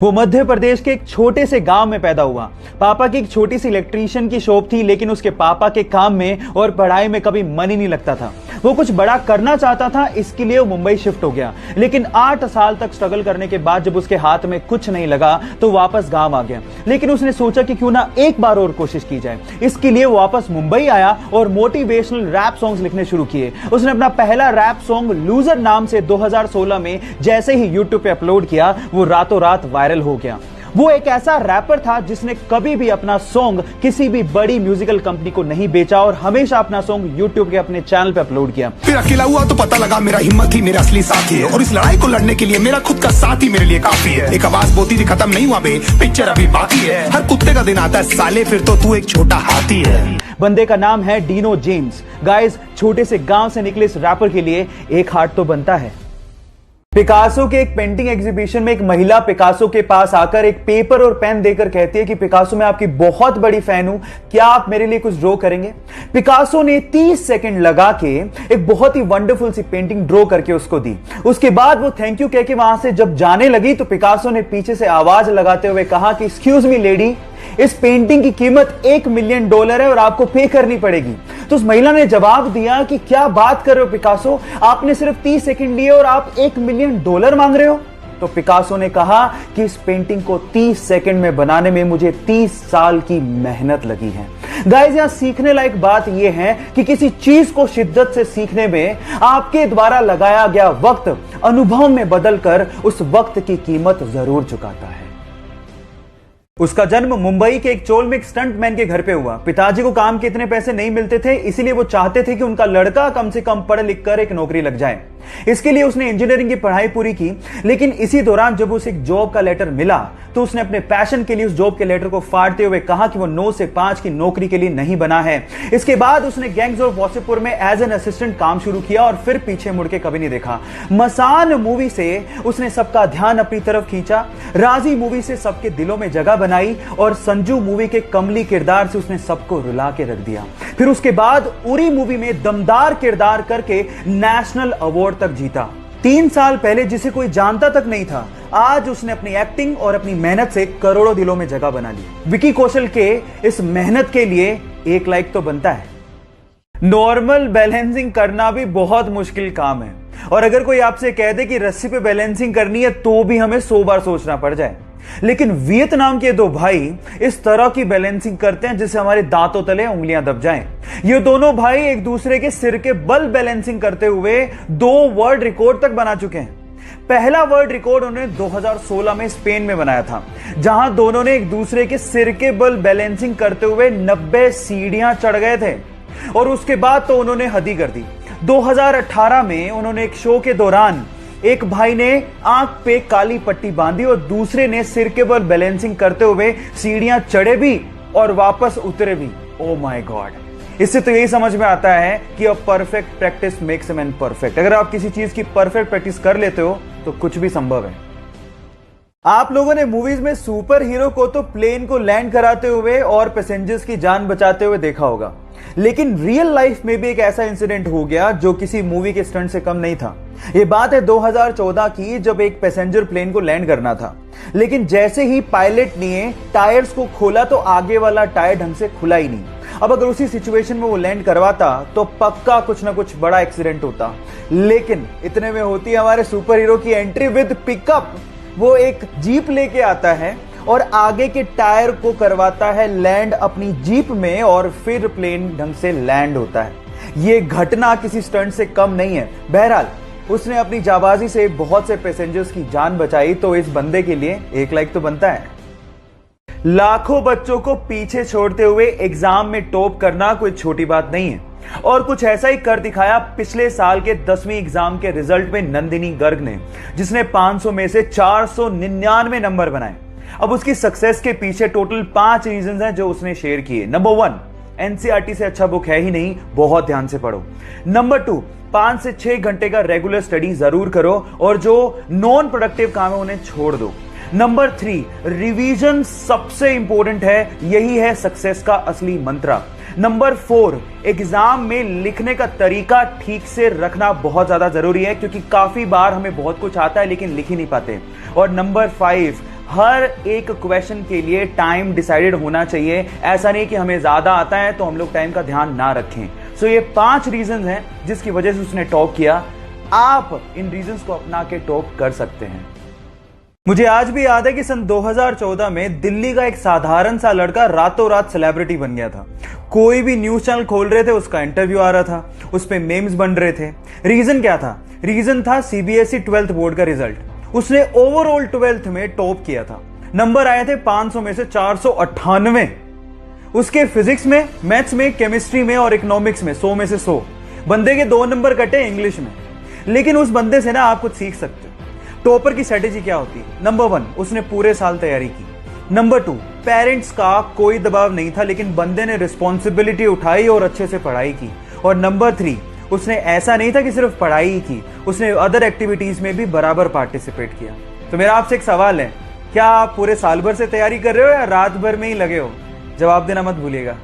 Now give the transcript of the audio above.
वो मध्य प्रदेश के एक छोटे से गांव में पैदा हुआ। पापा की एक छोटी सी इलेक्ट्रीशियन की शॉप थी, लेकिन उसके पापा के काम में और पढ़ाई में कभी मन ही नहीं लगता था। वो कुछ बड़ा करना चाहता था, इसके लिए वो मुंबई शिफ्ट हो गया। लेकिन 8 साल तक स्ट्रगल करने के बाद जब उसके हाथ में कुछ नहीं लगा तो वापस गांव आ गया। लेकिन उसने सोचा कि क्यों ना एक बार और कोशिश की जाए। इसके लिए वो वापस मुंबई आया और मोटिवेशनल रैप सॉन्ग्स लिखने शुरू किए। उसने अपना पहला रैप सॉन्ग लूजर नाम से 2016 में जैसे ही यूट्यूब पे अपलोड किया, वो रातों रात वायरल हो गया। वो एक ऐसा रैपर था जिसने कभी भी अपना सॉन्ग किसी भी बड़ी म्यूजिकल कंपनी को नहीं बेचा और हमेशा अपना सॉन्ग यूट्यूब के अपने चैनल पे अपलोड किया। फिर अकेला हुआ तो पता लगा मेरा हिम्मत ही मेरा असली साथी है, और इस लड़ाई को लड़ने के लिए मेरा खुद का साथ ही मेरे लिए काफी है। एक आवाज बोलती थी खत्म नहीं हुआ बे, पिक्चर अभी बाकी है। हर कुत्ते का दिन आता है साले, फिर तो तू एक छोटा हाथी है। बंदे का नाम है डीनो जेम्स। गाइस, छोटे से गांव से निकले इस रैपर के लिए एक हार्ट तो बनता है। पिकासो के एक पेंटिंग एग्जीबिशन में एक महिला पिकासो के पास आकर एक पेपर और पेन देकर कहती है कि पिकासो, मैं आपकी बहुत बड़ी फैन हूं, क्या आप मेरे लिए कुछ ड्रॉ करेंगे? पिकासो ने 30 सेकंड लगा के एक बहुत ही वंडरफुल सी पेंटिंग ड्रॉ करके उसको दी। उसके बाद वो थैंक यू कह के वहां से जब जाने लगी तो पिकासो ने पीछे से आवाज लगाते हुए कहा कि एक्सक्यूज मी लेडी, इस पेंटिंग की कीमत $1 मिलियन है और आपको पे करनी पड़ेगी। तो उस महिला ने जवाब दिया कि क्या बात कर रहे हो पिकासो, आपने सिर्फ 30 सेकंड लिए और आप $1 मिलियन मांग रहे हो? तो पिकासो ने कहा कि इस पेंटिंग को 30 सेकंड में बनाने में मुझे 30 साल की मेहनत लगी है। गाइस, यहां सीखने लायक बात यह है कि किसी चीज को शिद्दत से सीखने में आपके द्वारा लगाया गया वक्त अनुभव में बदलकर उस वक्त की कीमत जरूर चुकाता है। उसका जन्म मुंबई के एक चोल में एक स्टंटमैन के घर पे हुआ। पिताजी को काम के इतने पैसे नहीं मिलते थे, इसीलिए वो चाहते थे कि उनका लड़का कम से कम पढ़ लिख कर एक नौकरी लग जाए। इसके लिए उसने इंजीनियरिंग की पढ़ाई पूरी की। लेकिन इसी दौरान जब उसे एक जॉब का लेटर मिला तो उसने अपने पैशन के लिए उस जॉब के लेटर को फाड़ते हुए कहा कि वो 9 से 5 की नौकरी के लिए नहीं बना है। इसके बाद उसने गैंग्स ऑफ वासेपुर में एज एन असिस्टेंट काम शुरू किया और फिर पीछे मुड़ के कभी नहीं देखा। मसान मूवी से उसने सबका ध्यान अपनी तरफ खींचा, राजी मूवी से सबके दिलों में जगह बनाई और संजू मूवी के कमली किरदार से उसने सबको रुला के रख दिया। फिर उसके बाद उरी मूवी में दमदार किरदार करके नेशनल अवार्ड तक जीता। 3 साल पहले जिसे कोई जानता तक नहीं था, आज उसने अपनी एक्टिंग और अपनी मेहनत से करोड़ों दिलों में जगह बना ली। विकी कौशल के इस मेहनत के लिए 1 लाइक तो बनता है। नॉर्मल बैलेंसिंग करना भी बहुत मुश्किल काम है, और अगर कोई आपसे कह दे कि रस्सी पे बैलेंसिंग करनी है तो भी हमें 100 बार सोचना पड़ जाए। लेकिन वियतनाम के 2 भाई इस तरह की बैलेंसिंग करते हैं जिससे हमारे दांतों तले उंगलियां दब जाएं। ये दोनों भाई एक दूसरे के सिर के बल बैलेंसिंग करते हुए 2 वर्ल्ड रिकॉर्ड तक बना चुके हैं। पहला वर्ल्ड रिकॉर्ड उन्होंने 2016 में स्पेन में बनाया था, जहां दोनों ने एक दूसरे के सिर के बल बैलेंसिंग करते हुए 90 सीढ़ियां चढ़ गए थे। और उसके बाद तो उन्होंने हद ही कर दी। 2018 में उन्होंने एक शो के दौरान एक भाई ने आंख पे काली पट्टी बांधी और दूसरे ने सिर के बल बैलेंसिंग करते हुए सीढ़ियां चढ़े भी और वापस उतरे भी। Oh my God! इससे तो यही समझ में आता है कि a perfect practice makes a man perfect. अगर आप किसी चीज की परफेक्ट प्रैक्टिस कर लेते हो तो कुछ भी संभव है। आप लोगों ने मूवीज में सुपर हीरो को तो प्लेन को लैंड कराते हुए और पैसेंजर्स की जान बचाते हुए देखा होगा, लेकिन रियल लाइफ में भी एक ऐसा इंसिडेंट हो गया जो किसी मूवी के स्टंट से कम नहीं था। यह बात है 2014 की, जब एक पैसेंजर प्लेन को लैंड करना था, लेकिन जैसे ही पायलट ने टायर्स को खोला तो आगे वाला टायर ढंग से खुला ही नहीं। अब अगर उसी सिचुएशन में वो लैंड करवाता तो पक्का कुछ ना कुछ बड़ा एक्सीडेंट होता। लेकिन इतने में होती है हमारे सुपर हीरो की एंट्री विद पिकअप। वो एक जीप लेके आता है और आगे के टायर को करवाता है लैंड अपनी जीप में और फिर प्लेन ढंग से लैंड होता है। यह घटना किसी स्टंट से कम नहीं है। बहरहाल उसने अपनी जाबाजी से बहुत से पैसेंजर्स की जान बचाई, तो इस बंदे के लिए 1 लाइक तो बनता है। लाखों बच्चों को पीछे छोड़ते हुए एग्जाम में टॉप करना कोई छोटी बात नहीं है, और कुछ ऐसा ही कर दिखाया पिछले साल के 10वीं एग्जाम के रिजल्ट में नंदिनी गर्ग ने, जिसने 500 में से 499 नंबर बनाए। अब उसकी सक्सेस के पीछे टोटल 5 रीजंस हैं जो उसने शेयर किए। नंबर 1, एनसीईआरटी से अच्छा बुक है ही नहीं, बहुत ध्यान से पढ़ो। नंबर 2, 5 से 6 घंटे का रेगुलर स्टडी जरूर करो और जो नॉन प्रोडक्टिव काम है उन्हें छोड़ दो। नंबर 3, रिवीजन सबसे इंपॉर्टेंट है, यही है सक्सेस का असली मंत्र। नंबर 4, एग्जाम में लिखने का तरीका ठीक से रखना बहुत ज्यादा जरूरी है, क्योंकि काफी बार हमें बहुत कुछ आता है लेकिन लिख ही नहीं पाते। और नंबर 5, हर एक क्वेश्चन के लिए टाइम डिसाइडेड होना चाहिए। ऐसा नहीं कि हमें ज्यादा आता है तो हम लोग टाइम का ध्यान ना रखें। सो ये 5 रीजंस हैं जिसकी वजह से उसने टॉप किया। आप इन रीजंस को अपना के टॉप कर सकते हैं। मुझे आज भी याद है कि सन 2014 में दिल्ली का एक साधारण सा लड़का रातों रात सेलिब्रिटी बन गया था। कोई भी न्यूज चैनल खोल रहे थे, उसका इंटरव्यू आ रहा था, उस पे मेम्स बन रहे थे। रीजन क्या था? रीजन था सीबीएसई 12th बोर्ड का रिजल्ट। उसने ओवरऑल 12th में टॉप किया था। नंबर आए थे 500 में से 498। उसके फिजिक्स में, मैथ्स में, केमिस्ट्री में और इकोनॉमिक्स में 100 में से 100। बंदे के 2 नंबर कटे इंग्लिश में। लेकिन उस बंदे से ना आप कुछ सीख सकते हो। टॉपर की स्ट्रेटेजी क्या होती है? नंबर 1, उसने पूरे साल तैयारी की। नंबर 2, पेरेंट्स का कोई दबाव नहीं था, लेकिन बंदे ने रिस्पॉन्सिबिलिटी उठाई और अच्छे से पढ़ाई की। और नंबर 3, उसने ऐसा नहीं था कि सिर्फ पढ़ाई ही की, उसने अदर एक्टिविटीज में भी बराबर पार्टिसिपेट किया। तो मेरा आपसे एक सवाल है, क्या आप पूरे साल भर से तैयारी कर रहे हो या रात भर में ही लगे हो? जवाब देना मत भूलिएगा।